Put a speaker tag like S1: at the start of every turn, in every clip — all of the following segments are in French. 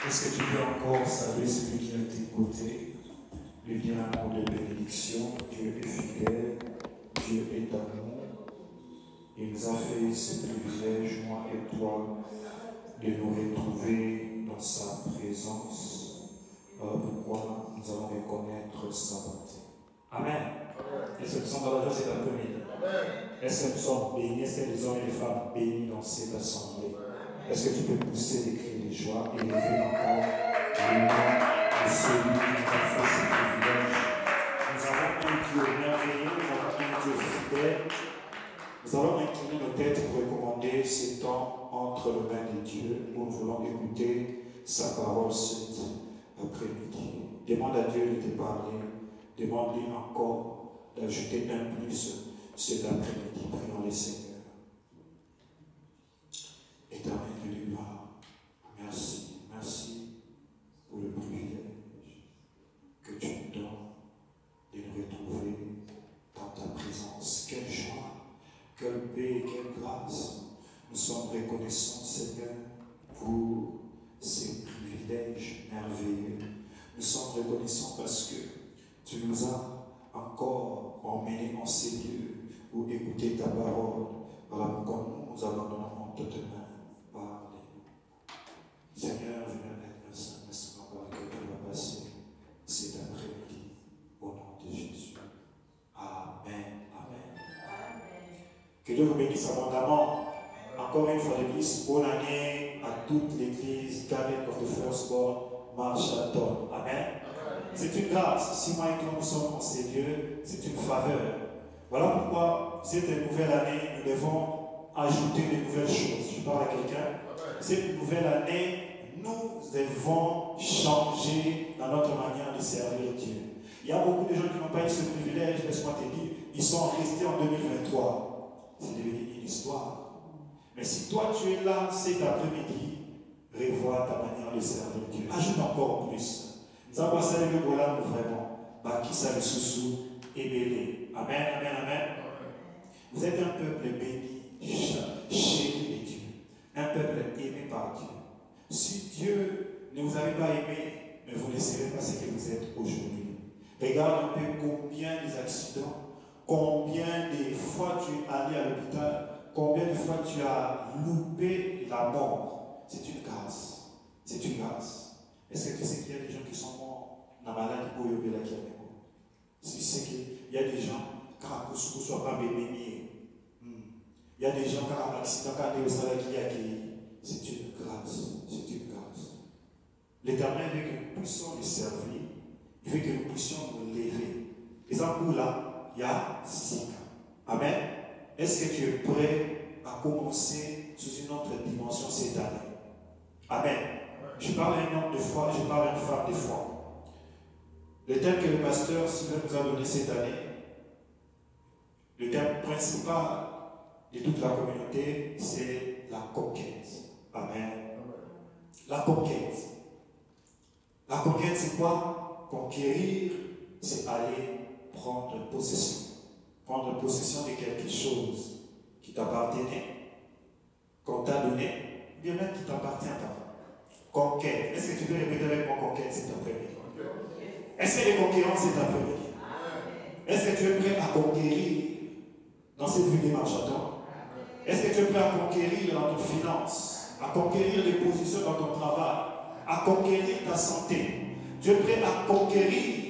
S1: Est-ce que tu peux encore saluer celui qui est à tes côtés, lui dire un mot de bénédiction? Dieu est fidèle, Dieu est amour. Il nous a fait ce privilège, moi et toi, de nous retrouver dans sa présence. Voilà pourquoi nous allons reconnaître sa bonté. Amen. Est-ce que nous sommes dans la joie cet après-midi? Est-ce que nous sommes bénis? Est-ce que les hommes et les femmes bénis dans cette assemblée? Est-ce que tu peux pousser des cris de joie et élever encore le nom de celui qui nous a fait ce privilège? Nous avons un Dieu merveilleux, nous avons un Dieu fidèle. Nous allons incliner nos têtes pour recommander ce temps entre les mains de Dieu où nous voulons écouter sa parole cet après-midi. Demande à Dieu de te parler, demande-lui encore d'ajouter un plus cet après-midi. Prions le Seigneur. Éternel de gloire, merci, merci pour le privilège que tu nous donnes de nous retrouver dans ta présence. Quelle joie, quelle paix, quelle grâce. Nous sommes reconnaissants, Seigneur, pour ces privilèges merveilleux. Nous sommes reconnaissants parce que tu nous as encore emmenés en ces lieux pour écouter ta parole. Voilà pourquoi nous abandonnons en toute main. Seigneur, je me mets maintenant par lequel tu vas passer cet après-midi au nom de Jésus. Amen. Amen. Que Dieu vous bénisse abondamment. Encore une fois de plus, bonne année à toute l'église Garden of the Firstborn Marchaton. Amen. C'est une grâce. Si moi et toi nous sommes en ces lieux, c'est une faveur. Voilà pourquoi cette nouvelle année, nous devons ajouter de nouvelles choses. Je parle à quelqu'un. Cette nouvelle année, nous devons changer dans notre manière de servir Dieu. Il y a beaucoup de gens qui n'ont pas eu ce privilège, laisse-moi te dire, ils sont restés en 2023. C'est devenu une histoire. Mais si toi tu es là cet après-midi, revois ta manière de servir Dieu. Ajoute encore plus. Nous avons passé le Golan vraiment. Bakissa le Soussou et Bélé. Amen, amen, amen. Vous êtes un peuple béni, chéri de Dieu. Un peuple aimé par Dieu. Si Dieu ne vous avait pas aimé, ne vous ne serez pas ce que vous êtes aujourd'hui. Regarde un peu combien des accidents, combien de fois tu es allé à l'hôpital, combien de fois tu as loupé la mort. C'est une grâce. C'est une grâce. Est-ce que tu sais qu'il y a des gens qui sont morts dans la maladie pour y obéir à qui? Tu sais qu'il y a des gens qui ne sont pas bénis. Il y a des gens qui ont un accident, qui ont des salaires qui ont accueilli. C'est une grâce. C'est une grâce. L'Éternel veut que nous puissions le servir. Il veut que nous puissions nous lever. Et ça, pour là, il y a 5 ans. Amen. Est-ce que tu es prêt à commencer sous une autre dimension cette année? Amen. Je parle un homme de foi, je parle une femme de foi. Le thème que le pasteur Sylvain nous a donné cette année, le thème principal de toute la communauté, c'est la conquête. Amen. La conquête. La conquête, c'est quoi? Conquérir, c'est aller prendre possession. Prendre possession de quelque chose qui t'appartenait, qu'on t'a donné, bien même qui t'appartient pas. Conquête. Est-ce que tu peux répéter avec moi conquête cet après-midi? Est-ce qu'il y a des conquérants cet après-midi? Est-ce que tu es prêt à conquérir dans cette vie des marchandants? Est-ce que tu es prêt à conquérir dans ton finance, à conquérir les positions dans ton travail, à conquérir ta santé? Tu es prêt à conquérir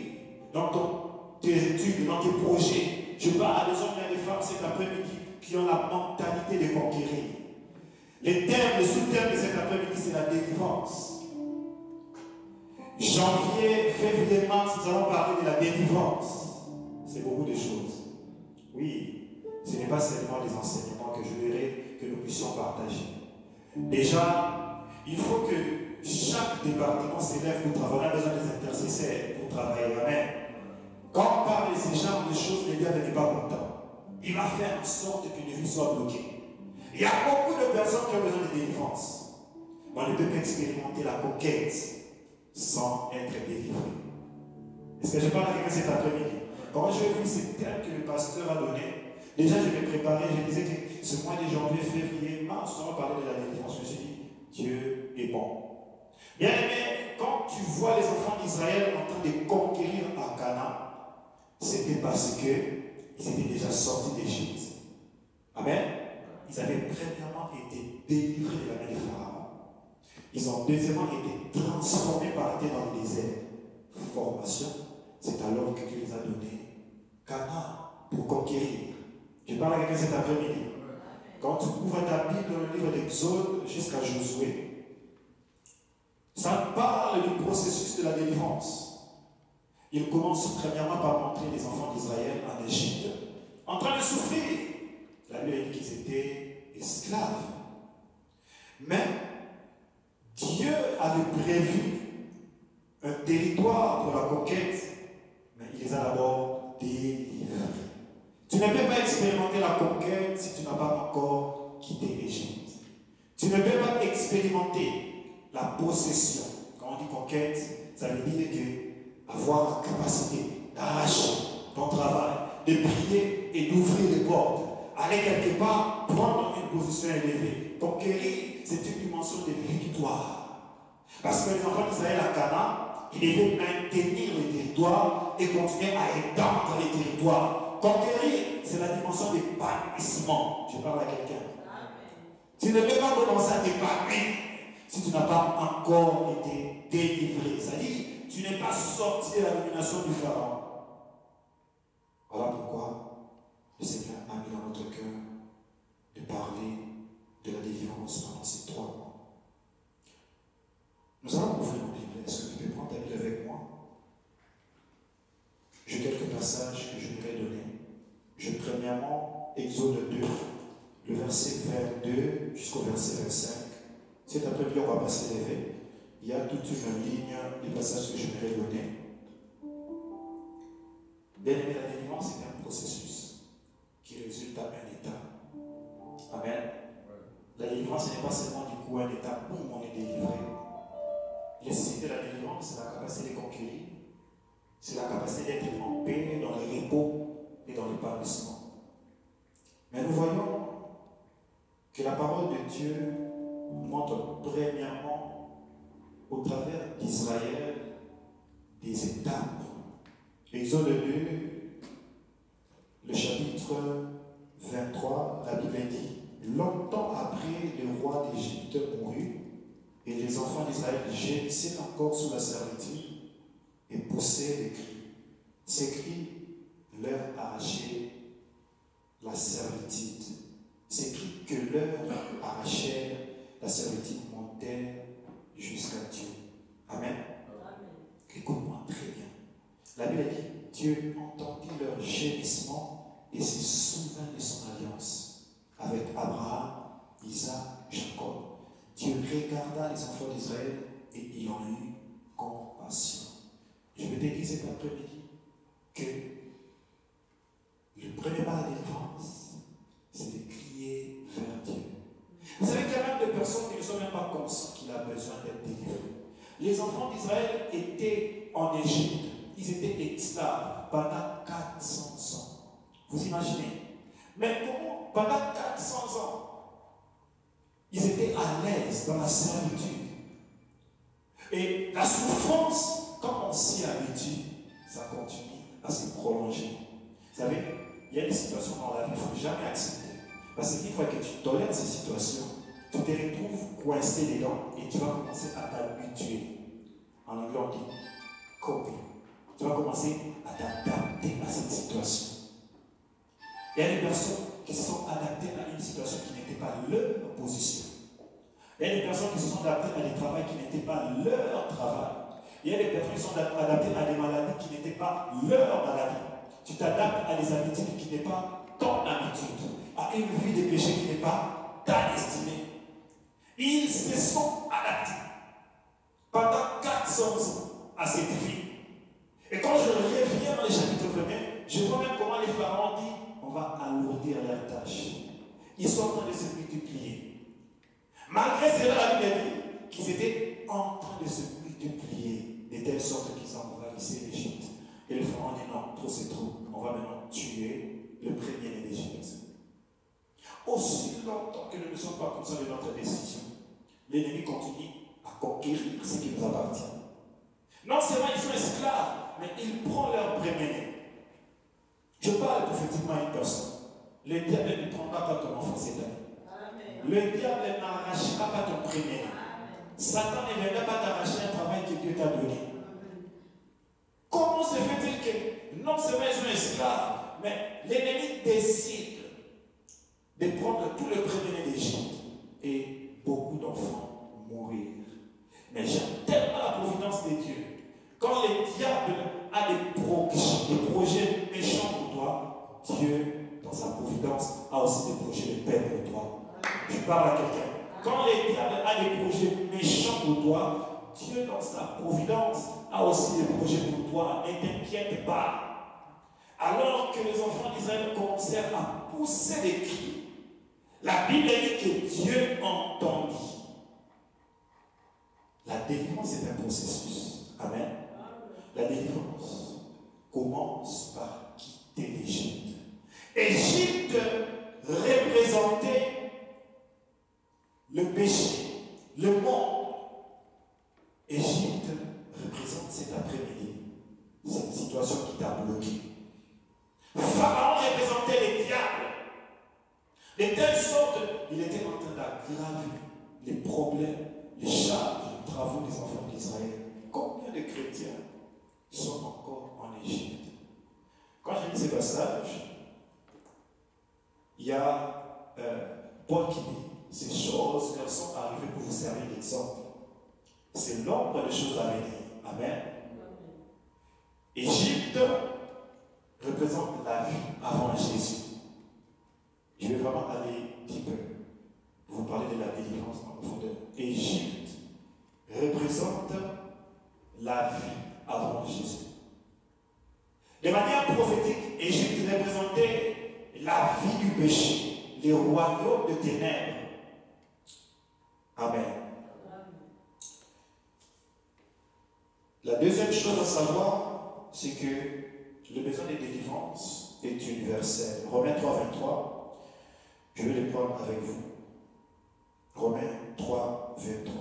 S1: dans tes études, dans tes projets? Je parle à des hommes et à des femmes cet après-midi qui ont la mentalité de conquérir. Les termes, les sous-termes de cet après-midi, c'est la délivrance. Janvier, février, mars, nous allons parler de la délivrance. C'est beaucoup de choses. Oui, ce n'est pas seulement des enseignements que je verrai, que nous puissions partager. Déjà, il faut que chaque département s'élève pour travailler. On a besoin des intercesseurs pour travailler. Amen. Quand on parle de ces genres de choses, le diable n'est pas content. Il va faire en sorte que les vies soient bloquées. Il y a beaucoup de personnes qui ont besoin de délivrance. On ne peut qu'expérimenter la conquête sans être délivré. Est-ce que je parle à quelqu'un cet après-midi? Quand j'ai vu ces termes que le pasteur a donnés, déjà je m'ai préparé, je disais que ce mois de janvier, février, mars, on va parler de la délivrance. Je me suis dit, Dieu est bon. Bien aimé, quand tu vois les enfants d'Israël en train de conquérir à Canaan, c'était parce qu'ils étaient déjà sortis d'Égypte. Amen. Ils avaient premièrement été délivrés de la main des pharaons. Ils ont deuxièmement été transformés par terre dans le désert. Formation, c'est alors que Dieu les a donné Canaan pour conquérir. Je parle avec cet après-midi. Quand tu ouvres ta Bible dans le livre d'Exode jusqu'à Josué, ça parle du processus de la délivrance. Il commence premièrement par montrer les enfants d'Israël en Égypte en train de souffrir. La Bible dit qu'ils étaient esclaves. Mais Dieu avait prévu un territoire pour la conquête, mais il les a d'abord délivrés. Tu ne peux pas expérimenter la conquête si tu n'as pas encore quitté l'Égypte. Tu ne peux pas expérimenter la possession. Quand on dit conquête, ça veut dire que avoir la capacité d'arracher ton travail, de prier et d'ouvrir les portes. Aller quelque part, prendre une position élevée. Conquérir, c'est une dimension de victoire. Parce que les enfants d'Israël à Canaan, ils devaient maintenir le territoire et continuer à étendre les territoires. Conquérir, c'est la dimension d'épanouissement. Je parle à quelqu'un. Tu ne peux pas commencer à t'épanouir si tu n'as pas encore été délivré. C'est-à-dire, tu n'es pas sorti de la domination du Pharaon. Voilà pourquoi le Seigneur a mis dans notre cœur de parler de la délivrance pendant ces 3 mois. Nous allons ouvrir nos Bibles. Est-ce que tu peux prendre ta Bible avec moi? J'ai quelques passages que je voudrais donner. Premièrement, Exode 2, le verset 22 jusqu'au verset 25. Cet après-midi, on ne va pas s'élever. Il y a toute une ligne des passages que je voudrais donner. Bien aimé, la délivrance, c'est un processus qui résulte à un état. Amen. La délivrance, ce n'est pas seulement du coup un état où on est délivré. L'essai de la délivrance, c'est la capacité de conquérir. C'est la capacité d'être en paix, dans le repos et dans l'épanouissement. Mais nous voyons que la parole de Dieu montre premièrement, au travers d'Israël, des étapes. Exode 2, le chapitre 23, la Bible dit: longtemps après, le roi d'Égypte mourut, et les enfants d'Israël gémissaient encore sous la servitude et poussaient des cris. Ces cris leur arrachaient la servitude. Ces cris que leur arrachèrent la servitude montèrent jusqu'à Dieu. Amen. Écoute-moi très bien. La Bible dit: Dieu entendit leur gémissement et se souvint de son alliance avec Abraham, Isaac, Jacob. Dieu regarda les enfants d'Israël et il en eut compassion. Je vais te dire cet après-midi que le premier pas à la délivrance, c'est de crier vers Dieu. Vous savez qu'il y a même des personnes qui ne sont même pas conscientes qu'il a besoin d'être délivré. Les enfants d'Israël étaient en Égypte. Ils étaient esclaves pendant 400 Vous imaginez? Mais comment, pendant 400 ans, ils étaient à l'aise dans la servitude. Et la souffrance, quand on s'y habitue, ça continue à se prolonger. Vous savez, il y a des situations dans la vie qu'il ne faut jamais accepter. Parce qu'une fois que tu tolères ces situations, tu te retrouves coincé dedans et tu vas commencer à t'habituer. En anglais, on dit coping. Tu vas commencer à t'adapter à cette situation. Il y a des personnes qui se sont adaptées à une situation qui n'était pas leur position. Il y a des personnes qui se sont adaptées à des travaux qui n'étaient pas leur travail. Il y a des personnes qui se sont adaptées à des maladies qui n'étaient pas leur maladie. Tu t'adaptes à des habitudes qui n'étaient pas ton habitude, à une vie de péché qui n'est pas ta destinée. Ils se sont adaptés pendant 400 ans à cette vie. Et quand je reviens dans le chapitre 1er, je vois même comment les pharaons disent on va alourdir leurs tâches. Ils sont en train de se multiplier. Malgré cela, la Bible dit qu'ils étaient en train de se multiplier de telle sorte qu'ils envahissaient l'Égypte. Et le pharaon dit non, trop c'est trop. On va maintenant tuer le premier-né d'Égypte. Aussi longtemps que nous ne sommes pas conscients de notre décision, l'ennemi continue à conquérir ce qui nous appartient. Non seulement ils sont esclaves, mais ils prennent leur premier-né. Je parle prophétiquement à une personne. Le diable ne prendra pas ton enfant cette année. Le diable n'arrachera pas ton premier-né. Satan ne viendra pas t'arracher un travail que Dieu t'a donné. Comment se fait-il que non seulement ils sont esclaves, mais l'ennemi décide de prendre tout le premier-né d'Égypte et beaucoup d'enfants mourir. Mais j'aime tellement la providence de Dieu. Quand le diable a des projets méchants pour toi, Dieu, dans sa providence, a aussi des projets de paix pour toi. Je parle à quelqu'un. Quand le diable a des projets méchants pour toi, Dieu, dans sa providence, a aussi des projets pour toi. Ne t'inquiète pas. Alors que les enfants d'Israël commencèrent à pousser des cris, la Bible dit que Dieu entendit. La délivrance est un processus. Amen. La délivrance commence par quitter l'Égypte. Égypte représentait le péché, le monde. Égypte représente cet après-midi cette situation qui t'a bloqué. Pharaon représentait les diables. De telle sorte, il était en train d'aggraver les problèmes, les charges, les travaux des enfants d'Israël. Combien de chrétiens sont encore en Égypte? Quand je lis ces passages, il y a Paul qui dit ces choses leur sont arrivées pour vous servir d'exemple. C'est l'ombre des choses à venir. Amen. Égypte représente la vie avant Jésus. Je vais vraiment aller un petit peu. Vous parlez de la délivrance en profondeur. Égypte représente la vie avant Jésus. De manière prophétique, Égypte représentait la vie du péché, les royaumes de ténèbres. Amen. La deuxième chose à savoir, c'est que le besoin de délivrance est universel. Romains 3, 23, je vais le prendre avec vous. Romains 3, 23.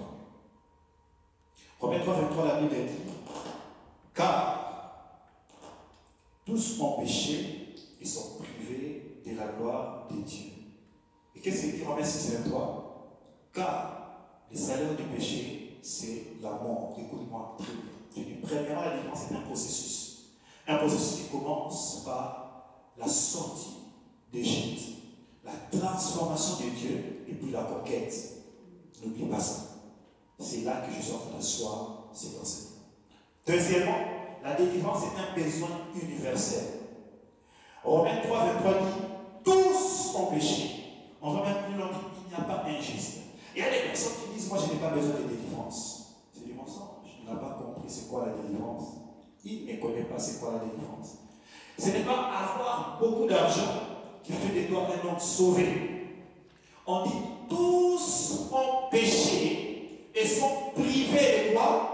S1: Romains 3, 23, la Bible dit car tous ont péché et sont privés de la gloire de Dieu. Et qu'est-ce que dit Romains 6, 23? Car le salaire du péché, c'est la mort. Écoute-moi très bien. Je dis, premièrement, la délivrance est un processus. Un processus qui commence par la sortie d'Égypte, la transformation de Dieu et puis la conquête. N'oublie pas ça. C'est là que je suis en train d'asseoir ces enseignements. Deuxièmement, la délivrance est un besoin universel. Romains 3, 23 dit tous ont péché. On va même plus loin, il n'y a pas un juste. Il y a des personnes qui disent moi je n'ai pas besoin de délivrance. C'est du mensonge. Il n'a pas compris c'est quoi la délivrance. Il ne connaît pas c'est quoi la délivrance. Ce n'est pas avoir beaucoup d'argent qui fait de toi un homme sauvé. On dit tous ont péché et sont privés de quoi?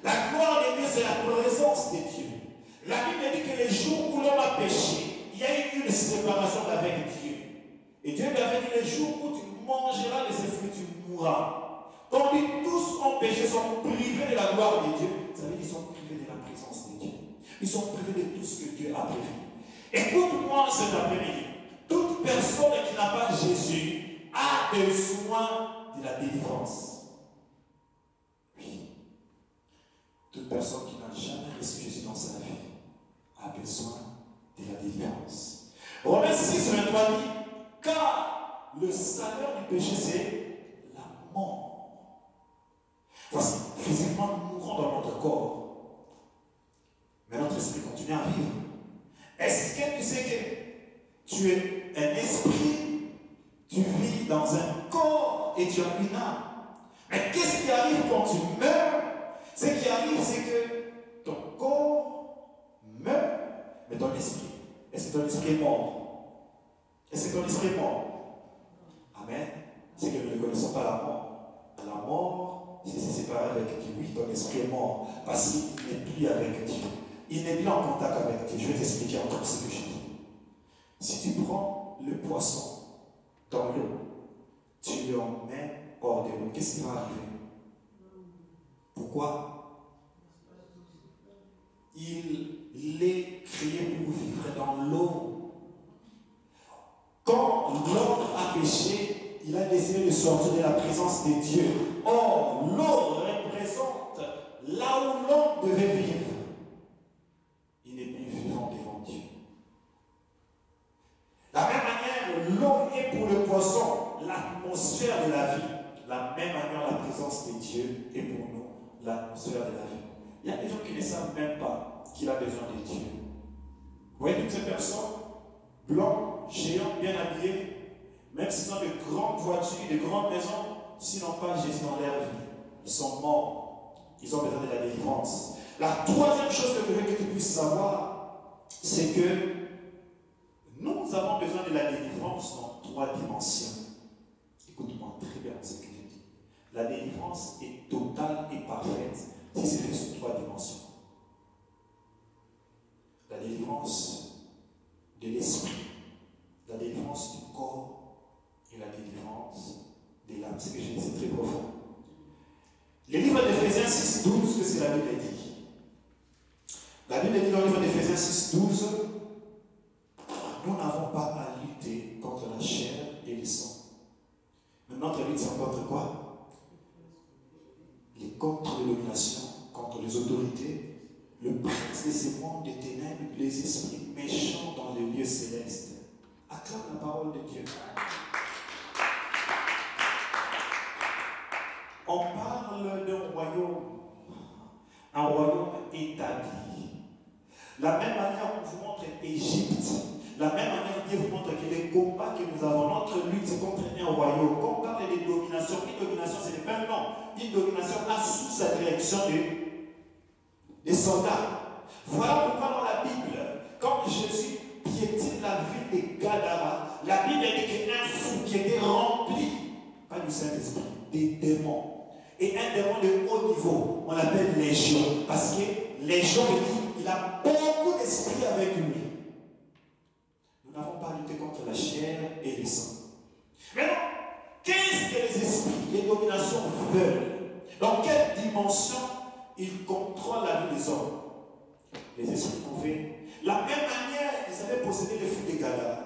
S1: La gloire de Dieu, c'est la présence de Dieu. La Bible dit que les jours où l'homme a péché, séparation avec Dieu. Et Dieu lui avait dit, les jours où tu mangeras de ces fruits, tu mourras. Quand on dit tous en péché sont privés de la gloire de Dieu, ça veut dire qu'ils sont privés de la présence de Dieu. Ils sont privés de tout ce que Dieu a prévu. Écoute-moi cet après-midi. Toute personne qui n'a pas Jésus a besoin de la délivrance. Oui. Toute personne qui n'a jamais reçu Jésus dans sa vie a besoin de la délivrance. Romains 6, 23 dit, car le salaire du péché, c'est la mort. Voici, physiquement, nous mourons dans notre corps. Mais notre esprit continue à vivre. Est-ce que tu sais que tu es un esprit, tu vis dans un corps et tu as une âme? Mais qu'est-ce qui arrive quand tu meurs? Ce qui arrive, c'est que ton corps meurt, mais ton esprit. Est-ce que ton esprit est mort? Est-ce que ton esprit est mort? Amen. C'est que nous ne connaissons pas la mort. La mort, c'est se séparer avec Dieu. Oui, ton esprit est mort parce qu'il n'est plus avec Dieu. Il n'est plus en contact avec Dieu. Je vais t'expliquer encore ce que je dis. Si tu prends le poisson dans l'eau, tu le mets hors de l'eau, qu'est-ce qui va arriver? Pourquoi? Il est créé pour vivre dans l'eau. Quand l'homme a péché, il a décidé de sortir de la présence de Dieu. Or, l'eau représente là où l'homme devait vivre. Il n'est plus vivant devant Dieu. La même manière, l'eau est pour le poisson l'atmosphère de la vie. La même manière, la présence de Dieu est pour nous l'atmosphère de la vie. Il y a des gens qui ne savent même pas qu'il a besoin de Dieu. Vous voyez toutes ces personnes, blancs, géants, bien habillés, même s'ils ont de grandes voitures, de grandes maisons, s'ils n'ont pas Jésus dans leur vie, ils sont morts. Ils ont besoin de la délivrance. La troisième chose que je veux que tu puisses savoir, c'est que nous avons besoin de la délivrance dans 3 dimensions. Écoute-moi très bien ce que je dis. La délivrance est totale et parfaite si c'est fait sur 3 dimensions. La délivrance de l'esprit, la délivrance du corps et la délivrance de l'âme. Ce que je dis, c'est très profond. Le livre d'Éphésiens 6, 12, que c'est la Bible dit. La Bible dit dans le livre d'Éphésiens 6, 12, nous n'avons pas à lutter contre la chair et le sang. Mais notre lutte, c'est contre quoi? Les contre-dominations, contre les autorités, le prince de ces mondes des ténèbres, les esprits méchants dans les lieux célestes. Acclame la parole de Dieu. On parle d'un royaume, un royaume établi. La même manière qu'on vous montre Égypte, la même manière Dieu vous montre que les combats que nous avons, notre lutte, c'est contre un royaume. Quand on parle de domination, une domination, ce n'est pas un nom. Une domination a sous sa direction des soldats. Voilà pourquoi dans la Bible, quand Jésus piétine la ville de Gadara, la Bible dit qu'un fou qui était rempli, pas du Saint-Esprit, des démons. Et un démon de haut niveau, on l'appelle légion. Parce que légion, il a beaucoup d'esprit avec lui. Nous n'avons pas lutté contre la chair et le sang. Maintenant, qu'est-ce que les esprits, les dominations veulent? Dans quelle dimension ils contrôlent la vie des hommes? Les esprits mauvais. La même manière, ils avaient possédé les fruits des Gadara.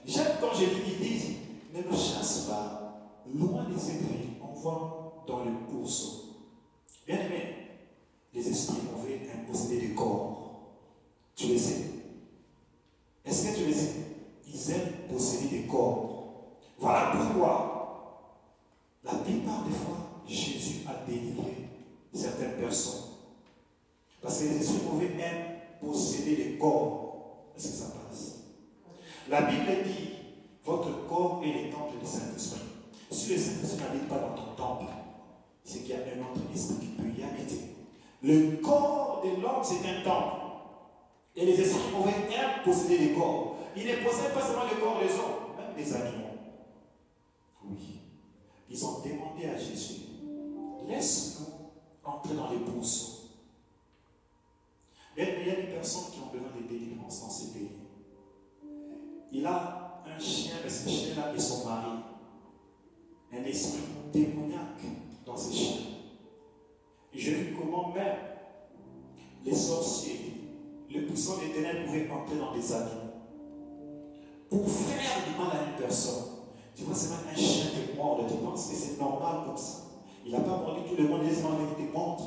S1: J'aime quand je lis, ils disent, ne nous chasse pas loin de cette ville, envoie dans le pourceau. Bien aimé, les esprits mauvais aiment posséder des corps. Tu le sais? Est-ce que tu le sais? Ils aiment posséder des corps. Voilà pourquoi, la plupart des fois, Jésus a délivré certaines personnes. Parce que les esprits mauvais aiment posséder des corps. Est-ce que ça passe? La Bible dit, votre corps est le temple du Saint-Esprit. Si le Saint-Esprit n'habite pas dans ton temple, c'est qu'il y a un autre esprit qui peut y habiter. Le corps de l'homme, c'est un temple. Et les esprits mauvais aiment posséder des corps. Ils ne possèdent pas seulement le corps des hommes, même des animaux. Oui. Ils ont demandé à Jésus, laisse-nous entrer dans les pourceaux. Mais il y a des personnes qui ont besoin de délivrance dans ces pays. Il il a un chien, mais ce chien-là est son mari. Un esprit démoniaque dans ce chien. J'ai vu comment même les sorciers, le puissant des ténèbres pouvaient entrer dans des animaux pour faire du mal à une personne. Tu vois, c'est même un chien qui est mort, tu penses que c'est normal comme ça. Il n'a pas mordu tout le monde, les humains étaient contre.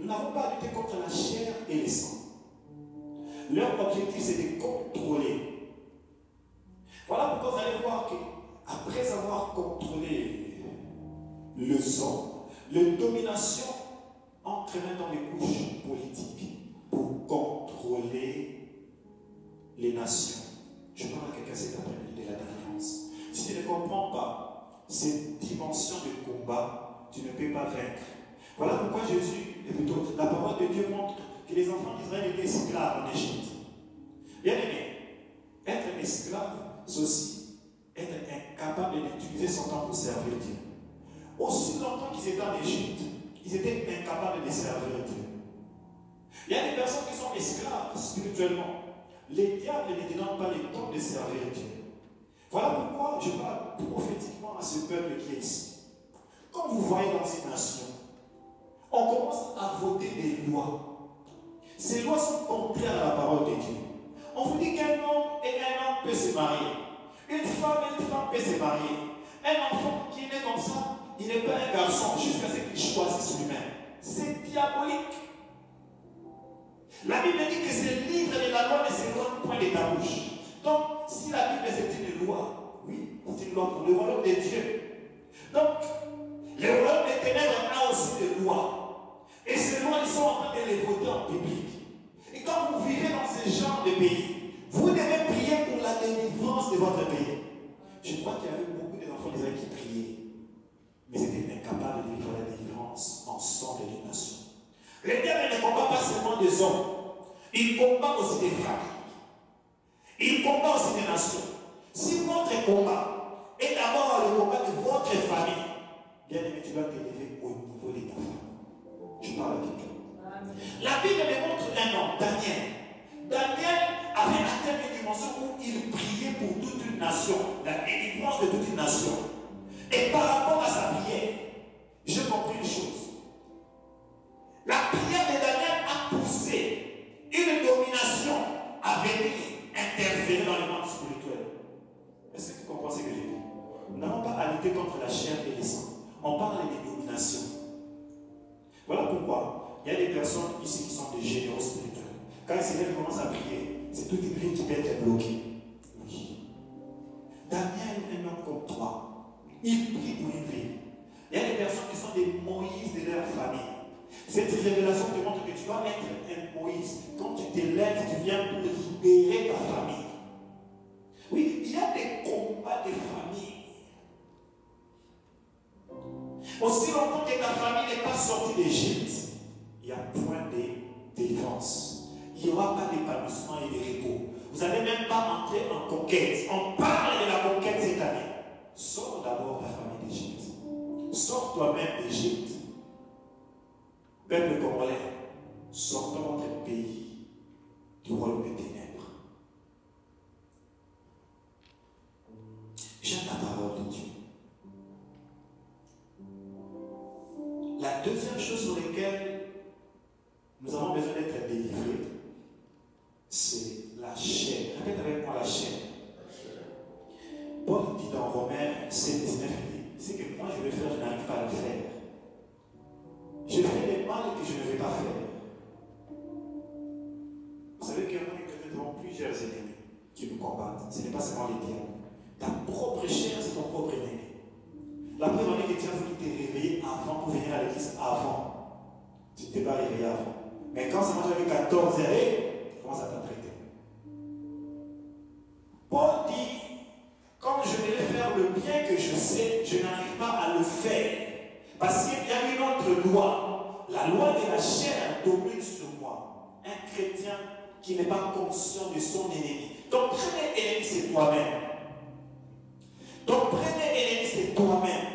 S1: Nous n'avons pas lutté contre la chair et les sangs. Leur objectif, c'est de contrôler. Voilà pourquoi vous allez voir qu'après avoir contrôlé le sang, la domination entre même dans les couches politiques pour contrôler les nations. Je parle à quelqu'un cet après-midi de la délivrance. Si tu ne comprends pas cette dimension de combat, tu ne peux pas vaincre. Voilà pourquoi Jésus, et plutôt la parole de Dieu montre que les enfants d'Israël étaient esclaves en Égypte. Bien aimé, être esclave, c'est aussi être incapable d'utiliser son temps pour servir Dieu. Aussi longtemps qu'ils étaient en Égypte, ils étaient incapables de servir Dieu. Il y a des personnes qui sont esclaves spirituellement. Les diables ne donnent pas le temps de servir Dieu. Voilà pourquoi je parle prophétiquement à ce peuple qui est ici. Quand vous voyez dans une nation, on commence à voter des lois. Ces lois sont contraires à la parole de Dieu. On vous dit qu'un homme et un homme peuvent se marier. Une femme et une femme peuvent se marier. Un enfant qui est né comme ça, il n'est pas un garçon jusqu'à ce qu'il choisisse lui-même. C'est diabolique. La Bible dit que ce livre de la loi ne s'éloigne point de ta bouche. Donc, si la Bible c'est une loi, oui, c'est une loi pour le royaume de Dieu. Donc, le royaume des ténèbres a aussi des lois. Et ces lois, ils sont en train de les voter en public. Et quand vous vivez dans ce genre de pays, vous devez prier pour la délivrance de votre pays. Je crois qu'il y avait beaucoup d'enfants d'Israël qui priaient, mais étaient incapables de vivre la délivrance ensemble des nations. Le diable ne combat pas seulement des hommes, il combat aussi des familles. Il combat aussi des nations. Si votre combat est d'abord le combat de votre famille, bien aimé, tu dois t'élever au niveau de ta famille. Je parle à quelqu'un. La Bible me montre un homme, Daniel. Daniel avait atteint une dimension où il priait pour toute une nation, la délivrance de toute une nation. Et par rapport à sa prière, j'ai compris une chose. La prière de Daniel a poussé une domination à venir interférer dans le monde spirituel. Est-ce que tu comprends ce que j'ai dit? Nous n'avons pas à lutter contre la chair et les sangs. On parle de domination. Voilà pourquoi il y a des personnes ici qui sont des généraux spirituels. Quand ils se lèvent et commencent à prier, c'est toute une vie qui peut être bloquée. Oui. Daniel est un homme comme toi. Il prie pour une vie. Il y a des personnes qui sont des Moïse de leur famille. Cette révélation te montre que tu dois être un Moïse. Quand tu te lèves, tu viens pour libérer ta famille. Oui, il y a des combats de famille. Aussi longtemps que ta famille n'est pas sortie d'Égypte, il n'y a point de délivrance. Il n'y aura pas d'épanouissement et de repos. Vous n'allez même pas entrer en conquête. On parle de la conquête cette année. Sors d'abord ta famille d'Égypte. Sors toi-même d'Égypte. Peuple congolais, sortons notre pays du royaume des ténèbres. J'aime la parole de Dieu. La deuxième chose sur laquelle nous avons besoin d'être délivrés, c'est la chair. Répète avec moi la chair. Paul dit dans Romains 7, 19, c'est que moi je vais faire, je n'arrive pas à le faire. Je fais les mal que je ne vais pas faire. Vous savez que nous avons plusieurs ennemis qui nous combattent. Ce n'est pas seulement les diables. Ta propre chair, c'est ton propre ennemi. La preuve en est que tu as voulu te réveiller avant pour venir à l'église avant. Tu ne t'es pas réveillé avant. Mais quand ça marche avec 14 heures, tu commences à t'apprêter. Paul dit, comme je vais faire le bien que je sais, je n'arrive pas à le faire. Parce qu'il y a une autre loi. La loi de la chair domine sur moi. Un chrétien qui n'est pas conscient de son ennemi. Ton premier ennemi, c'est toi-même. Ton premier ennemi, c'est toi-même.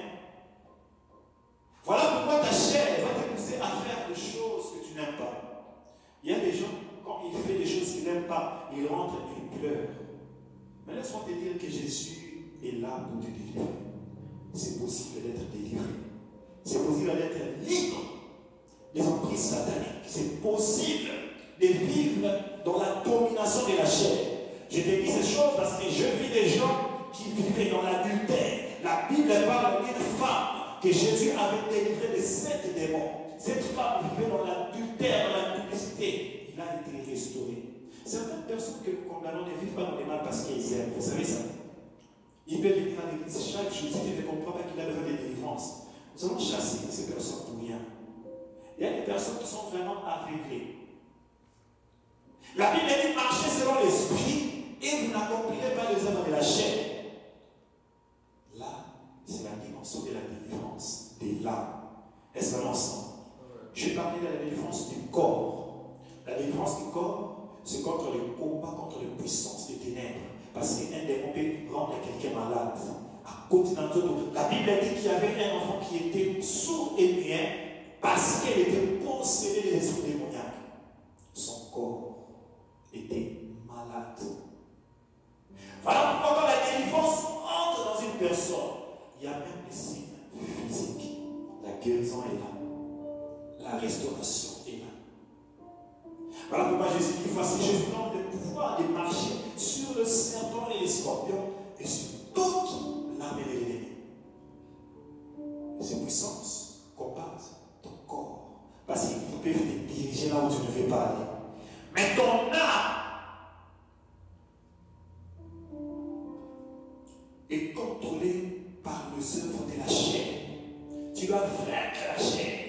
S1: Voilà pourquoi ta chair va te pousser à faire des choses que tu n'aimes pas. Il y a des gens, quand ils font des choses que il n'aime pas, il rentre et il pleure. Mais laisse-moi te dire que Jésus est là pour te délivrer. C'est possible d'être délivré. C'est possible d'être libre des emprises sataniques. C'est possible de vivre dans la domination de la chair. Je te dis ces choses parce que je vis des gens qui vivaient dans l'adultère. La Bible parle d'une femme que Jésus avait délivrée de 7 démons. Cette femme vivait dans l'adultère, dans la publicité. Il a été restauré. Certaines personnes que nous condamnons ne vivent pas dans le mal parce qu'ils aiment. Vous savez ça? Ils peuvent venir à l'église chaque jour. Si tu ne comprends pas qu'il a besoin de délivrance, nous allons chasser ces personnes pour rien. Il y a des personnes qui sont vraiment aveuglées. La Bible dit marchez selon l'esprit et vous n'accomplirez pas les œuvres de la chair. Là, c'est la dimension de la délivrance de l'âme. Est-ce que ensemble? Je vais parler de la délivrance du corps. La délivrance du corps, c'est contre le combat, contre les puissances des ténèbres. Parce qu'un démon peut rendre quelqu'un malade. À côté d'un autre, la Bible dit qu'il y avait un enfant qui était sourd et muet parce qu'il était possédé des esprits démoniaques. Son corps était malade. Voilà pourquoi quand la délivrance entre dans une personne, il y a même des signes physiques. La guérison est là. La restauration est là. Voilà pourquoi Jésus dit, voici, je vous donne le pouvoir de marcher sur le serpent et les scorpions et sur toute l'armée de l'ennemi. Ces puissances combattent ton corps parce qu'ils peuvent te diriger là où tu ne veux pas aller. Mais ton âme est contrôlée par les œuvres de la chair. Tu dois vaincre la chair.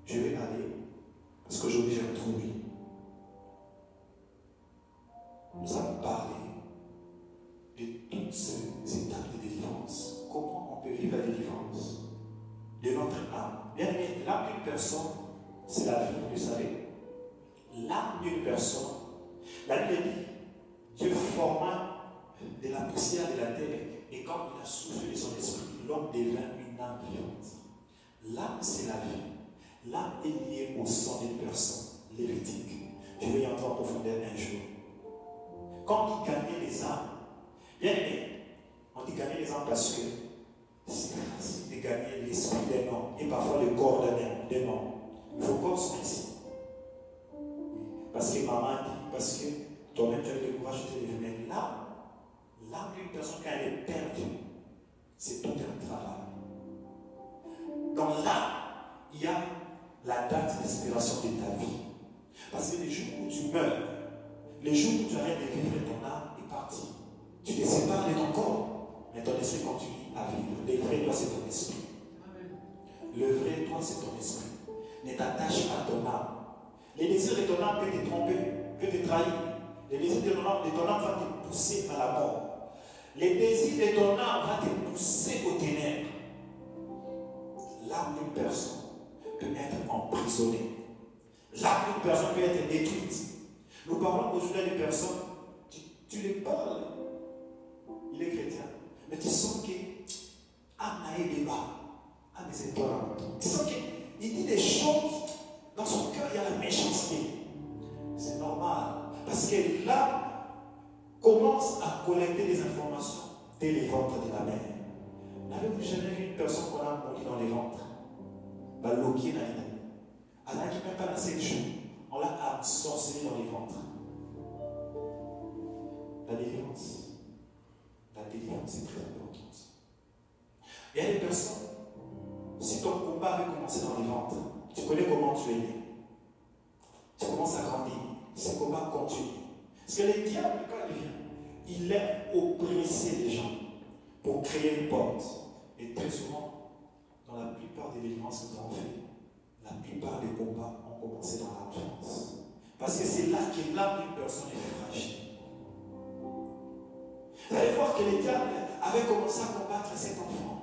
S1: Je vais aller parce qu'aujourd'hui j'ai introduit. Nous allons parler de toutes ces étapes de délivrance. Comment on peut vivre la délivrance de notre âme. Bien aimé, l'âme d'une personne, c'est la vie, vous savez. L'âme d'une personne, la Bible dit, Dieu forma de la poussière de la terre et quand il a soufflé de son esprit, l'homme devint une âme vivante. L'âme, c'est la vie. L'âme est liée au sang d'une personne, Lévitique. Je vais y entrer en profondeur un jour. Quand il gagnait les âmes, bien aimé, on dit gagner les âmes parce que c'est facile de gagner l'esprit d'un homme et parfois le corps d'un homme. Il faut corps soit ici. Parce que maman dit, parce que toi-même tu as eu le courage de te lever. Mais l'âme d'une personne, quand elle est perdue, c'est tout un travail. Dans l'âme, il y a la date d'expiration de ta vie. Parce que les jours où tu meurs, les jours où tu arrêtes de vivre, ton âme est partie. Tu te sépares de ton corps, mais ton esprit continue à vivre. Le vrai toi, c'est ton esprit. Le vrai toi, c'est ton esprit. Ne t'attache pas à ton âme. Les désirs de ton âme peuvent te tromper, peuvent te trahir. Les désirs de ton âme vont te pousser à la mort. Les désirs de ton âme vont te pousser aux ténèbres. L'âme d'une personne peut être emprisonnée. L'âme d'une personne peut être détruite. Nous parlons aujourd'hui de personnes, tu les parles, il est chrétien, mais tu sens que Anaï débat. Ah, mais c'est toi là. Tu sens qu'il dit des choses, dans son cœur il y a la méchanceté. C'est normal, parce que l'âme commence à collecter des informations dès les ventres de la mère. N'avez-vous jamais vu une personne qu'on a mourir dans les ventres? Baloki n'a rien. Alors qui ne même pas dans 7 jours, on l'a absorbé dans les ventres. La délivrance est très importante. Il y a des personnes, si ton combat avait commencé dans les ventres, tu connais comment tu es né. Tu commences à grandir, ce combat continue. Parce que le diable, quand il vient, il aime oppresser les gens pour créer une porte. Et très souvent, dans la plupart des délivrances que nous avons fait, la plupart des combats ont commencé dans l'enfance. Parce que c'est là que l'âme d'une personne est fragile. Vous allez voir que le diable avait commencé à combattre cet enfant.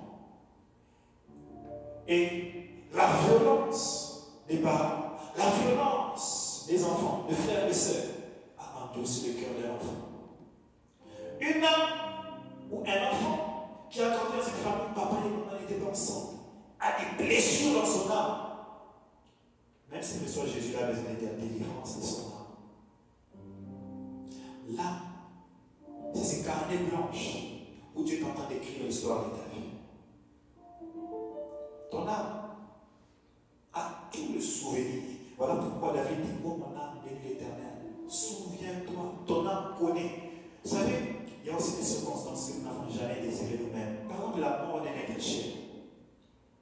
S1: Et la violence des parents, la violence des enfants, de frères et sœurs, a endossé le cœur de l'enfant. Une âme ou un enfant qui a grandi dans cette famille, papa et maman n'étaient pas ensemble, a des blessures dans son âme. Même si le soir Jésus a besoin de la délivrance de son âme. là, c'est ces carnets blanches où tu es en train d'écrire l'histoire de ta vie. Ton âme a tout le souvenir. Voilà pourquoi David dit, oh mon âme, bénis l'Éternel. Souviens-toi, ton âme connaît. Vous savez, il y a aussi des circonstances que nous n'avons jamais désirées nous-mêmes. Par exemple, la mort d'un être cher,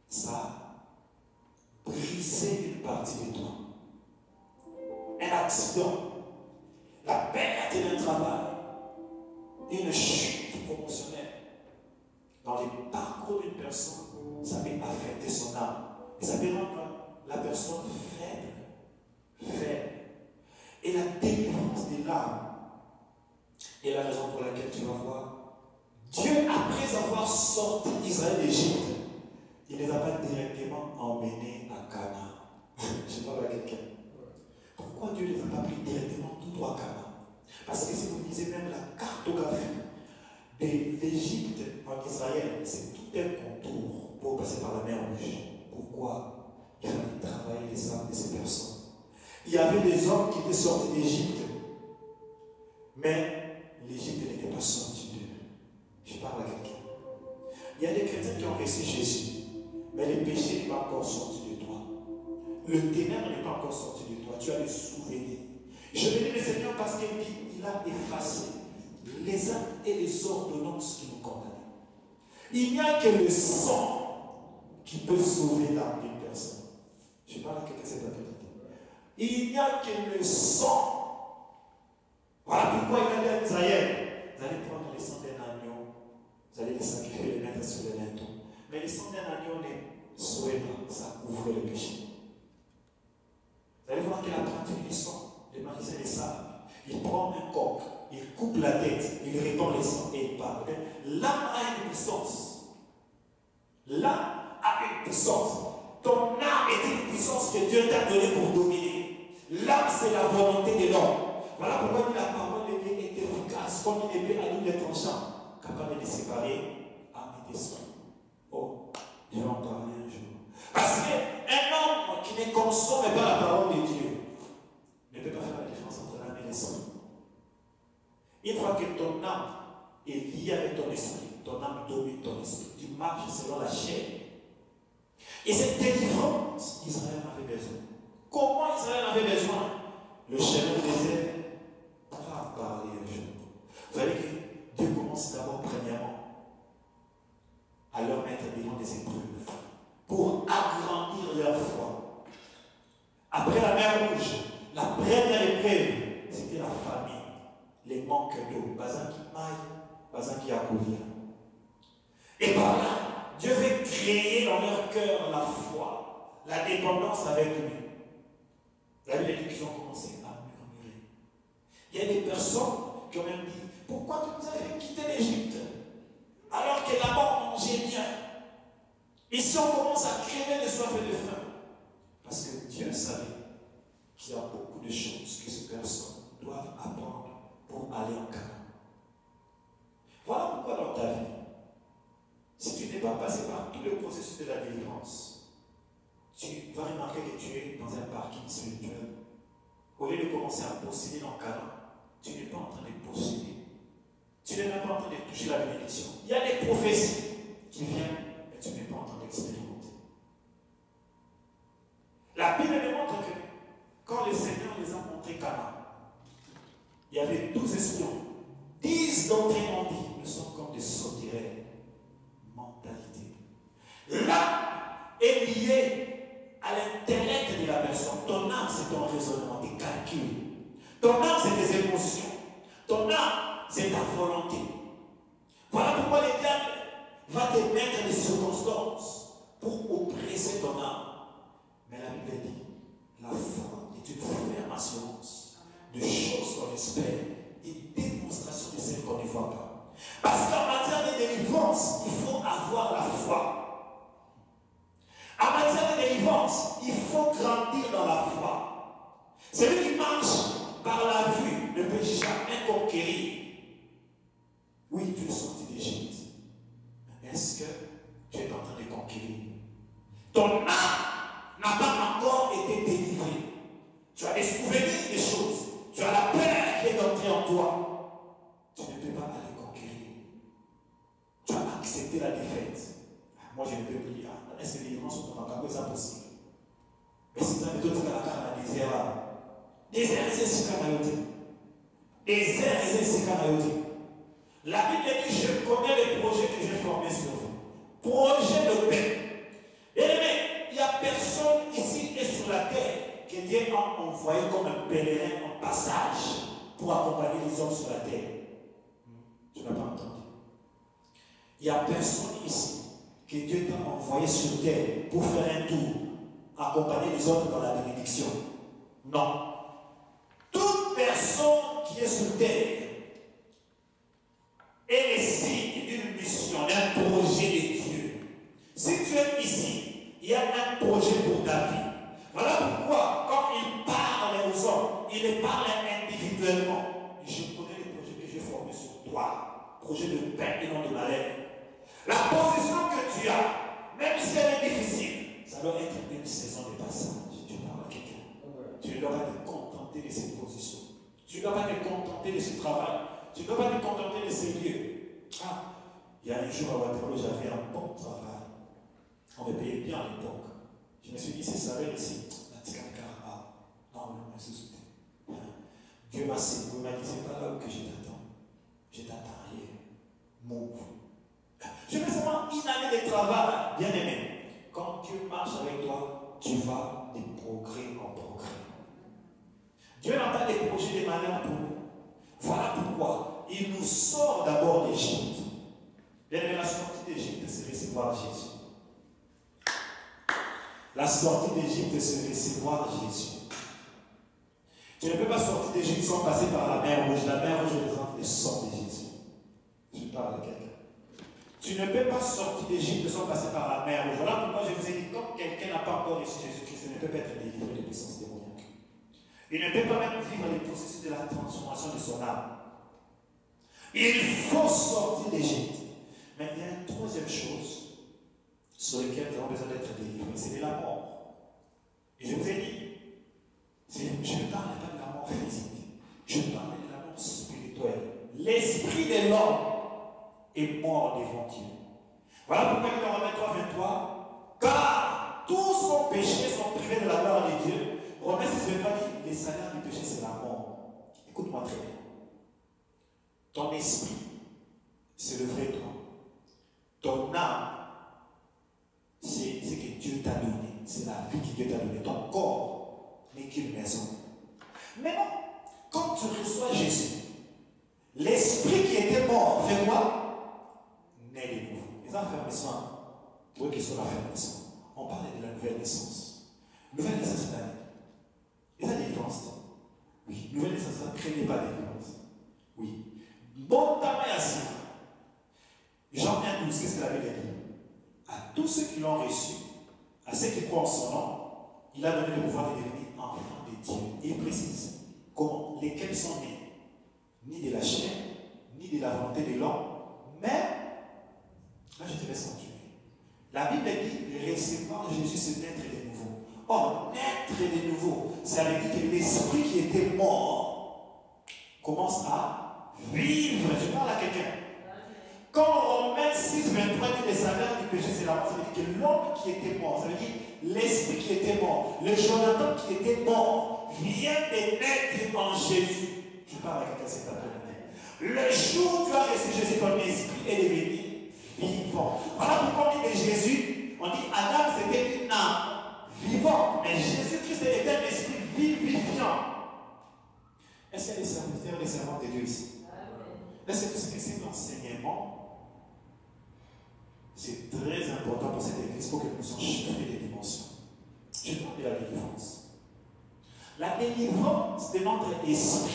S1: ça a brisé une partie de toi. Un accident, la perte d'un travail, une chute promotionnelle. Dans les parcours d'une personne, ça peut affecter son âme. Et ça peut rendre la personne faible. Faible. Et la délivrance de l'âme est la raison pour laquelle tu vas voir Dieu, après avoir sorti Israël d'Égypte, il ne les a pas directement emmenés à Canaan. Je parle à quelqu'un. Pourquoi Dieu ne les a pas pris directement tout droit à Canaan? Parce que si vous lisez même la cartographie de l'Égypte en Israël, c'est tout un contour pour passer par la mer Rouge. Pourquoi? Il fallait travailler les âmes de ces personnes. Il y avait des hommes qui étaient sortis d'Égypte, mais l'Égypte n'était pas sortie d'eux. Je parle à quelqu'un. Il y a des chrétiens qui ont reçu Jésus, mais le péché n'est pas encore sorti de toi. Le ténèbre n'est pas encore sorti de toi. Tu as des souvenirs. Je bénis le Seigneur parce qu'il dit, il a effacé les actes et les ordonnances qui nous condamnent. Il n'y a que le sang qui peut sauver l'âme d'une personne. Je parle à quelqu'un cette après-midi. Il n'y a que le sang. Voilà pourquoi il a dit à Israël, vous allez prendre le sang d'un agneau, vous allez les sacrifier, les mettre sur le linteau. Mais le sang d'un agneau ne sauve pas, ça ouvre le péché. Vous allez voir qu'il a pratique du sang, le magicien le savent. Il prend un coq, il coupe la tête, il répand le sang et il parle. L'âme a une puissance. L'âme a une puissance. Ton âme est une puissance que Dieu t'a donnée pour dominer. L'âme, c'est la volonté de l'homme. Voilà pourquoi la parole de Dieu est efficace, comme une épée à double tranchant, capable de séparer âme et esprit. Oh, je vais en parler un jour. Parce qu'un homme qui ne consomme pas la parole de Dieu ne peut pas faire la différence entre l'âme et l'esprit. Une fois que ton âme est liée avec ton esprit, ton âme domine ton esprit. Tu marches selon la chair. Et cette délivrance, Israël avait besoin. Comment Israël avait besoin? Le chemin du désert, on va en parler un jour. Vous savez que Dieu commence d'abord, premièrement, à leur mettre devant des épreuves pour agrandir leur foi. Après la mer Rouge, la première épreuve, c'était la famine, les manques d'eau, bazin qui maille, bazin qui accoulit. Et par là, Dieu veut créer dans leur cœur la foi, la dépendance avec lui. La Bible dit qu'ils ont commencé à murmurer. Il y a des personnes qui ont même dit, pourquoi tu nous as fait quitter l'Égypte alors que là-bas on mangeait bien? Ici on commence à crever de soif et de faim. Parce que Dieu savait qu'il y a beaucoup de choses que ces personnes doivent apprendre pour aller en Canaan. Voilà pourquoi dans ta vie, si tu n'es pas passé par tout le processus de la délivrance, tu vas remarquer que tu es dans un parking spirituel. Au lieu de commencer à posséder dans Canaan, tu n'es pas en train de posséder. Tu n'es même pas en train de toucher la bénédiction. Il y a des prophéties qui viennent, mais tu n'es pas en train d'expérimenter. La Bible nous montre que quand le Seigneur les a montrés Canaan, il y avait 12 espions. 10 d'entre eux ont dit, nous sommes comme des sauterelles. Mentalité. L'âme est liée à l'intellect de la personne. Ton âme, c'est ton raisonnement, tes calculs. Ton âme, c'est tes émotions. Ton âme, c'est ta volonté. Voilà pourquoi le diable va te mettre des circonstances pour oppresser ton âme. Mais la Bible dit, la foi est une ferme assurance de choses qu'on espère et une démonstration de celles qu'on ne voit pas. Parce qu'en matière de délivrance, il faut avoir la foi. En matière de délivrance, il faut grandir dans la foi. Celui qui marche par la vue ne peut jamais conquérir. Oui, tu es sorti d'Égypte. Mais est-ce que tu es en train de conquérir? Ton âme n'a pas encore été délivrée. Tu as des souvenirs des choses. Tu as la peur qui est entrée en toi. Moi, je ne peux plus. Est-ce que les délivrance sont en camp? C'est possible. Mais si vous avez d'autres cas à la désert, désert, c'est ce qu'on a dit. Désert, c'est ce qu'on a dit. La Bible dit, je connais les projets que j'ai formés sur vous. Projet de paix. Bien aimé, il n'y a personne ici et sur la terre que Dieu a envoyé comme un pèlerin en passage pour accompagner les hommes sur la terre. Tu n'as pas entendu. Il n'y a personne ici que Dieu t'a envoyé sur terre pour faire un tour, accompagner les autres dans la bénédiction. Non. Toute personne qui est sur terre est le signe d'une mission, d'un projet de Dieu. Si tu es ici, il y a un projet pour ta vie. Voilà pourquoi, quand il parle aux hommes, il les parle individuellement. Je connais les projets que j'ai formés sur toi. Projet de paix et non de malheur. La position que tu as, même si elle est difficile, ça doit être une saison de passage. Tu parles à quelqu'un. Tu ne dois pas te contenter de cette position. Tu ne dois pas te contenter de ce travail. Tu ne dois pas te contenter de ces lieux. Ah, il y a un jour à Waterloo, j'avais un bon travail. On me payait bien à l'époque. Je me suis dit, c'est ça, ici. Non, c'est Dieu m'a séparé, il m'a dit, c'est pas là où que je t'attends. Je t'attends ailleurs. Move. Je fais seulement une année de travail, bien aimé. Quand Dieu marche avec toi, tu vas de progrès en progrès. Dieu n'a pas des projets de malheur pour nous. Voilà pourquoi il nous sort d'abord d'Égypte. Bien aimé, la sortie d'Égypte, c'est recevoir Jésus. La sortie d'Égypte, c'est recevoir Jésus. Tu ne peux pas sortir d'Égypte sans passer par la mer Rouge. La mer Rouge représente le sang de Jésus. Je parle à quelqu'un. Tu ne peux pas sortir d'Égypte sans passer par la mer Rouge. Voilà pourquoi je vous ai dit, comme quelqu'un n'a pas encore reçu Jésus-Christ, il ne peut pas être délivré des puissances démoniaques. Il ne peut pas même vivre les processus de la transformation de son âme. Il faut sortir d'Égypte. Mais il y a une troisième chose sur laquelle nous avons besoin d'être délivrés, c'est de la mort. Et je vous ai dit, je ne parle pas de la mort physique, je parle de la mort spirituelle. L'esprit de l'homme est mort devant Dieu. Voilà pourquoi il dit dans Romains 3, 23, car tous sont péchés, sont privés de la gloire de Dieu. Romains 6, 23 dit, les salaires du péché, c'est la mort. Écoute-moi très bien. Ton esprit, c'est le vrai toi. Ton âme, c'est ce que Dieu t'a donné. C'est la vie que Dieu t'a donnée. Ton corps n'est qu'une maison. Mais non, quand tu reçois Jésus, l'esprit qui était mort, fait quoi? Naît de nouveau. Les affermissements, pour qu'ils soient l'affermissement. On parle de la nouvelle naissance. Nouvelle naissance, c'est la délivrance. Oui, nouvelle naissance, ça ne craignez pas la délivrance. Oui. Bon tabac assis. Jean 1, 12, qu'est-ce que la Bible dit? À tous ceux qui l'ont reçu, à ceux qui croient en son nom, il a donné le pouvoir de devenir enfants de Dieu. Et il précise comment, lesquels sont nés, ni de la chair, ni de la volonté de l'homme, mais, là je te laisse continuer. La Bible dit, recevoir Jésus, c'est naître de nouveau. Or, naître de nouveau, ça veut dire que l'esprit qui était mort commence à vivre. Je parle à quelqu'un. Quand Romains 6, 23 dit les salaires du péché, c'est la mort, ça veut dire que l'homme qui était mort, ça veut dire l'esprit qui était mort, le Jonathan qui était mort, vient de naître en Jésus. Je parle à quelqu'un, c'est pas terminé. Le jour où tu as reçu Jésus, ton esprit est devenu vivant. Voilà pourquoi on dit de Jésus, on dit Adam c'était une âme vivante, mais Jésus-Christ était un esprit vivifiant. Est-ce qu'il y a des serviteurs et des servantes de Dieu ici? Est-ce que cet enseignement, c'est très important pour cette église pour que nous soyons chiffrés des dimensions? Je parle de la délivrance. La délivrance de notre esprit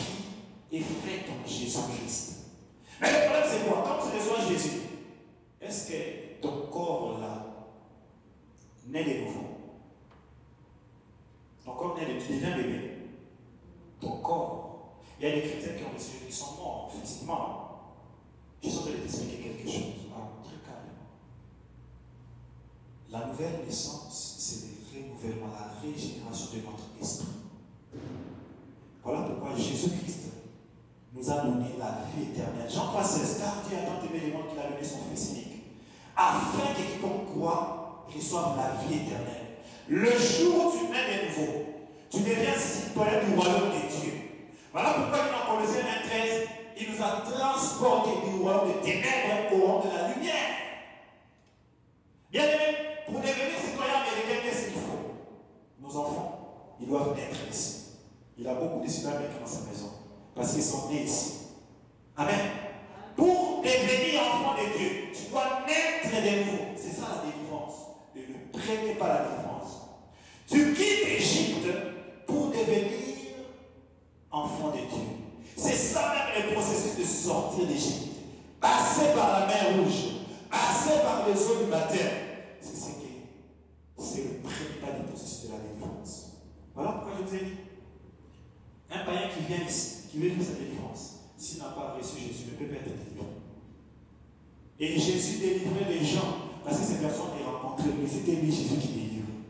S1: est faite en Jésus-Christ. Mais le problème c'est quoi? Quand tu reçois Jésus, est-ce que ton corps là naît de nouveau? Ton corps naît de nouveau, tu deviens bébé. Ton corps. Il y a des chrétiens qui ont reçu, qui sont morts physiquement. Je suis en train de t'expliquer quelque chose. Très calme. La nouvelle naissance, c'est le renouvellement, la régénération de notre esprit. Voilà pourquoi Jésus-Christ nous a donné la vie éternelle. Jean 3,16, car Dieu a tant aimé le monde qu'il a donné son Fils unique, afin que quiconque croit reçoive la vie éternelle. Le jour où tu nais de nouveau, tu deviens citoyen du royaume de Dieu. Voilà pourquoi dans Colossiens 1,13, il nous a transportés du royaume des ténèbres au royaume de la lumière. Bien aimé, pour devenir citoyen américain, qu'est-ce qu'il faut? Nos enfants, ils doivent être ici. Il a beaucoup de citoyens américains dans sa maison, parce qu'ils sont nés ici. Amen. Pour devenir enfant de Dieu, tu dois naître de nouveau. C'est ça la délivrance. Et le premier pas la délivrance. Tu quittes l'Égypte pour devenir enfant de Dieu. C'est ça même le processus de sortir d'Égypte. Passer par la mer Rouge, passer par les eaux du baptême. C'est le premier pas du processus de la délivrance. Voilà pourquoi je vous ai dit. Un païen qui vient ici, qui veut vivre sa délivrance, s'il n'a pas reçu Jésus, ne peut pas être délivré. Et Jésus délivrait les gens, parce que ces personnes les rencontraient, mais c'était lui Jésus qui délivrait.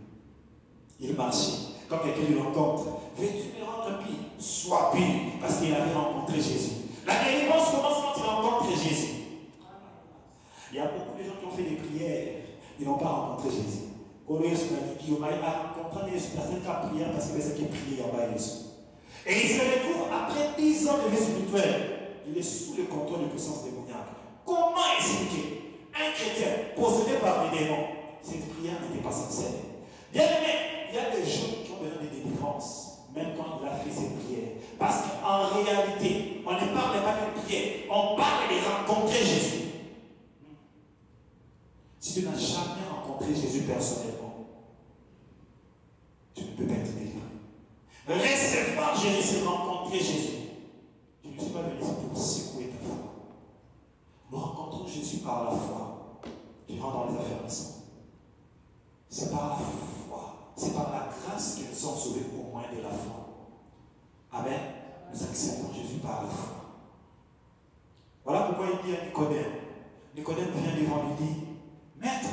S1: Il marchait. Quand quelqu'un lui rencontre, veux-tu me rendre pire? Sois pire, parce qu'il avait rencontré Jésus. La délivrance commence quand il rencontre Jésus. Il y a beaucoup de gens qui ont fait des prières, ils n'ont pas rencontré Jésus. Quand Jésus m'a dit qu'il a rencontré Jésus, personne qui a prié parce que c'est qui prié en bas Jésus. Et il se retrouve après 10 ans de vie spirituelle, il est sous le contrôle de puissance démoniaque. Comment expliquer un chrétien possédé par des démons? Cette prière n'était pas sincère. Bien aimé, il y a des gens qui ont besoin de délivrance, même quand il a fait ses prières. Parce qu'en réalité, on ne parle pas de prière, on parle de rencontrer Jésus. Si tu n'as jamais rencontré Jésus personnellement, tu ne peux pas être délivré. Recevoir Jésus, c'est rencontrer Jésus. Je ne suis pas venu ici pour secouer ta foi. Nous rencontrons Jésus par la foi. Tu rentres dans les affaires de sang. C'est par la foi. C'est par la grâce que nous sommes sauvés au moins de la foi. Amen. Nous acceptons Jésus par la foi. Voilà pourquoi il dit à Nicodème. Nicodème vient devant lui dit, Maître,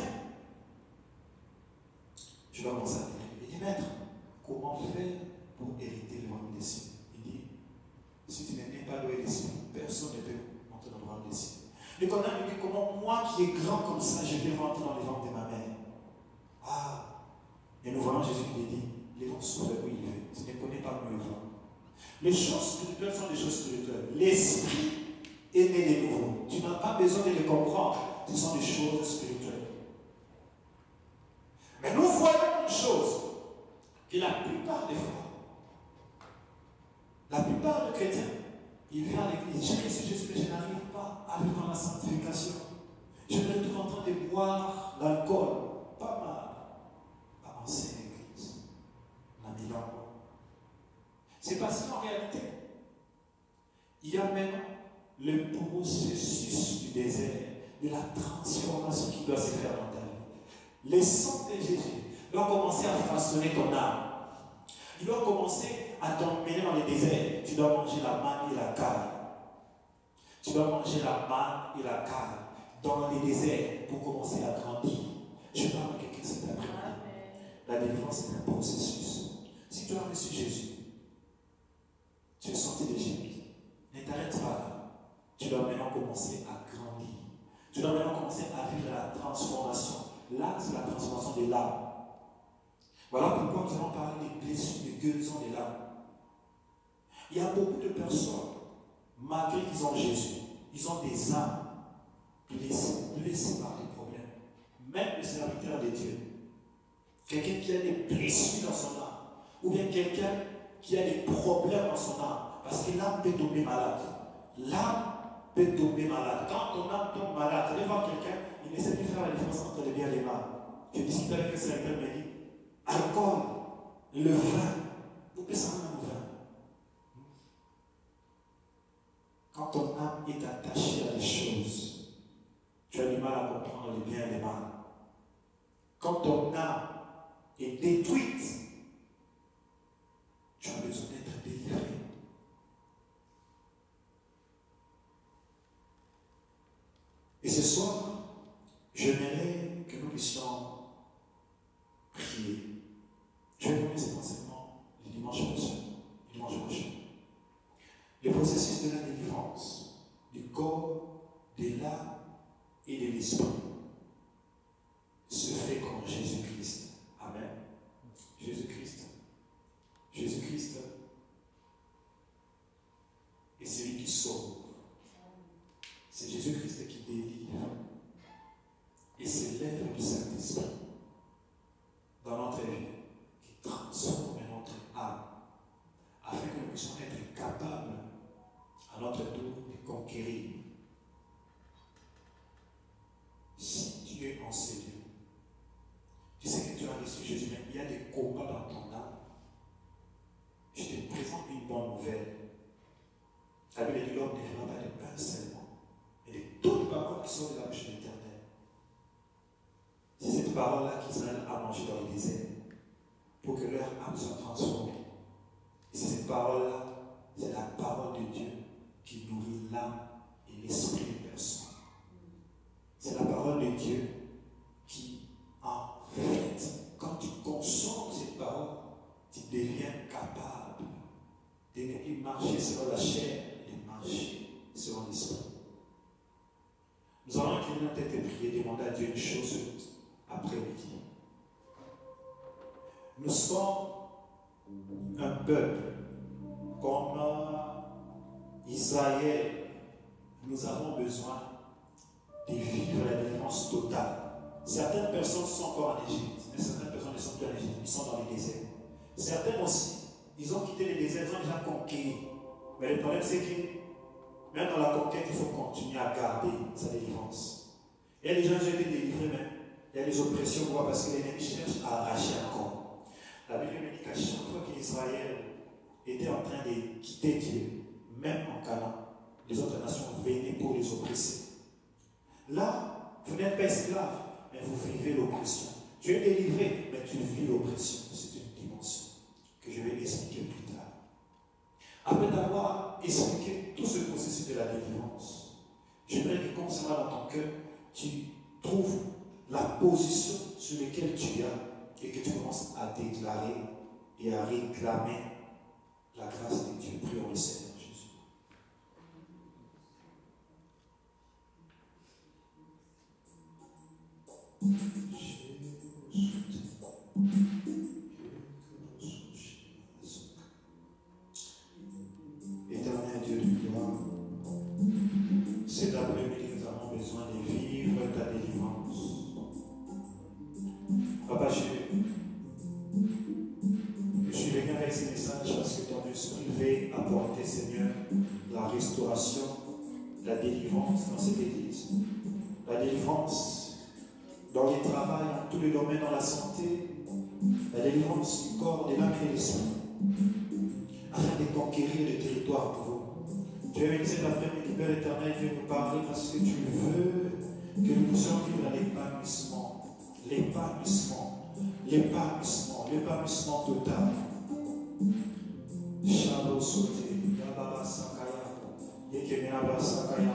S1: je dois commencer à dire. Il dit, Maître, comment faire pour hériter le royaume des cieux? Il dit, si tu n'es pas doué des cieux, personne ne peut monter dans le royaume des cieux. Nicodème lui dit, comment moi qui est grand comme ça, je vais rentrer dans les ventres de ma mère? Ah! Et nous voyons Jésus qui lui dit, les vents soufflent où il veut. Tu ne connais pas le vent. Les choses spirituelles sont des choses spirituelles. L'esprit est né de nouveau. Tu n'as pas besoin de les comprendre. Ce sont des choses spirituelles. Mais nous voyons une chose, que la plupart des fois, la plupart des chrétiens, ils viennent à l'église, j'ai reçu Jésus, mais je n'arrive pas à vivre dans la sanctification. Je me retrouve en train de boire l'alcool, pas mal, à ancienne église, la Milan. C'est parce qu'en réalité, il y a maintenant le processus du désert, de la transformation qui doit se faire dans ta vie. Les sangs de Jésus doivent commencer à façonner ton âme. Il doit commencer à t'emmener dans les déserts. Tu dois manger la manne et la caille. Tu dois manger la manne et la caille dans les déserts pour commencer à grandir. Je parle à quelqu'un cet après-midi. La délivrance est un processus. Si tu as reçu Jésus, tu es sorti d'Égypte. Ne t'arrête pas là. Tu dois maintenant commencer à grandir. Tu dois maintenant commencer à vivre la transformation. Là, c'est la transformation de l'âme. Voilà pourquoi nous allons parler des blessures, des guérisons de l'âme. Il y a beaucoup de personnes, malgré qu'ils ont Jésus, ils ont des âmes blessées par des problèmes. Même le serviteur de Dieu. Quelqu'un qui a des blessures dans son âme. Ou bien quelqu'un qui a des problèmes dans son âme. Parce que l'âme peut tomber malade. L'âme peut tomber malade. Quand ton âme tombe malade, vous allez voir quelqu'un, il ne sait plus faire la différence entre les bien et les mal. Je discutais avec un serviteur, il m'a dit, alcool, le vin, vous pouvez s'en aller au vin. Quand ton âme est attachée à des choses, tu as du mal à comprendre les bien et les mal. Quand ton âme est détruite, tu as besoin d'être délivré. Et ce soir, j'aimerais que nous puissions prier. Je vais donner cet enseignement le dimanche prochain. Le processus de la délivrance du corps, de l'âme et de l'esprit. qui sauve. C'est Jésus-Christ qui délivre. Et c'est l'œuvre du Saint-Esprit dans notre vie qui transforme notre âme afin que nous puissions être capables à notre tour de conquérir. Si tu es en Seigneur, tu sais que tu as reçu Jésus, mais il y a des combats dans ton âme. Je te présente une bonne nouvelle. La Bible dit l'homme ne vivra pas de pain seulement, mais de toutes paroles qui sortent de la bouche de l'Éternel. C'est cette parole-là qu'Israël a mangée dans le désert pour que leur âme soit transformée. Et c'est cette parole-là, c'est la parole de Dieu qui nourrit l'âme et l'esprit des personnes. C'est la parole de Dieu qui, en fait, quand tu consommes cette parole, tu deviens capable de ne plus marcher selon la chair, de marcher selon l'esprit. Nous allons incliner notre tête et prier, demander à Dieu une chose après-midi. Nous sommes un peuple comme Israël. Nous avons besoin de vivre la délivrance totale. Certaines personnes sont encore en Égypte, mais certaines personnes ne sont plus en Égypte, ils sont dans le désert. Certains aussi, ils ont quitté le désert, ils ont déjà conquis. Mais le problème, c'est que même dans la conquête, il faut continuer à garder sa délivrance. Et les gens ont été délivrés, mais il y a des oppressions, pourquoi? Parce que l'ennemi cherche à arracher encore. La Bible me dit qu'à chaque fois qu'Israël était en train de quitter Dieu, même en Canaan, les autres nations venaient pour les oppresser. Là, vous n'êtes pas esclave, mais vous vivez l'oppression. Tu es délivré, mais tu vis l'oppression. C'est une dimension que je vais expliquer plus tard. Après d'avoir expliqué tout ce processus de la délivrance, j'aimerais que comme ça va dans ton cœur, tu trouves la position sur laquelle tu as et que tu commences à déclarer et à réclamer la grâce de Dieu. Prions le Seigneur Jésus. Éternel Dieu de gloire, cet après-midi nous avons besoin de vivre ta délivrance. Papa, je suis venu avec ce message parce que ton esprit veut apporter, Seigneur, la restauration, la délivrance dans cette église. La délivrance dans les travails, dans tous les domaines, dans la santé, la délivrance du corps, de l'âme et de l'esprit, afin de conquérir le territoire nouveau. Tu es venu cet après-midi, Père éternel, Dieu nous parler parce que tu veux que nous puissions vivre l'épanouissement, l'épanouissement, l'épanouissement, l'épanouissement total. Shalom sauté, Yababa Sakaya, Yekemena Sakaya.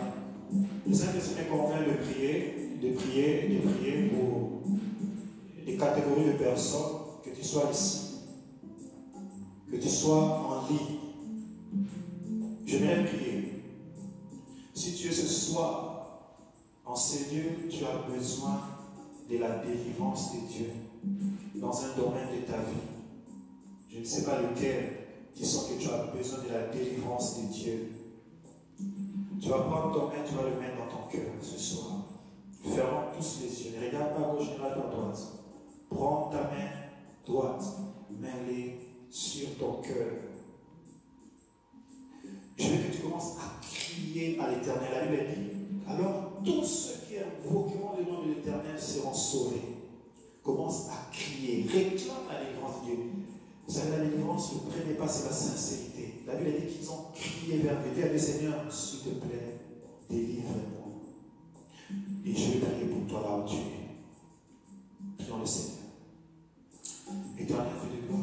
S1: Le Saint-Esprit convient de prier pour des catégories de personnes, que tu sois ici, que tu sois en ligne. Je vais prier. Si tu es ce soir en ces lieux, tu as besoin de la délivrance de Dieu dans un domaine de ta vie. Je ne sais pas lequel, tu sens que tu as besoin de la délivrance de Dieu. Tu vas prendre ton main, tu vas le mettre dans ton cœur ce soir. Fermons tous les yeux. Ne regarde pas à gauche, ne regarde pas à droite. Prends ta main droite, mets-les sur ton cœur. Je veux que tu commences à crier à l'Éternel. La Bible dit, alors tous ceux qui invoqueront le nom de l'Éternel seront sauvés. Commence à crier, réclame la délivrance de Dieu. Vous savez, la délivrance, ne prenez pas, c'est la sincérité. La Bible dit qu'ils ont crié vers Dieu. Dieu, Seigneur, s'il te plaît, délivre-moi. Et je vais prier pour toi là où tu es. Prions le Seigneur. Éternel Dieu de gloire.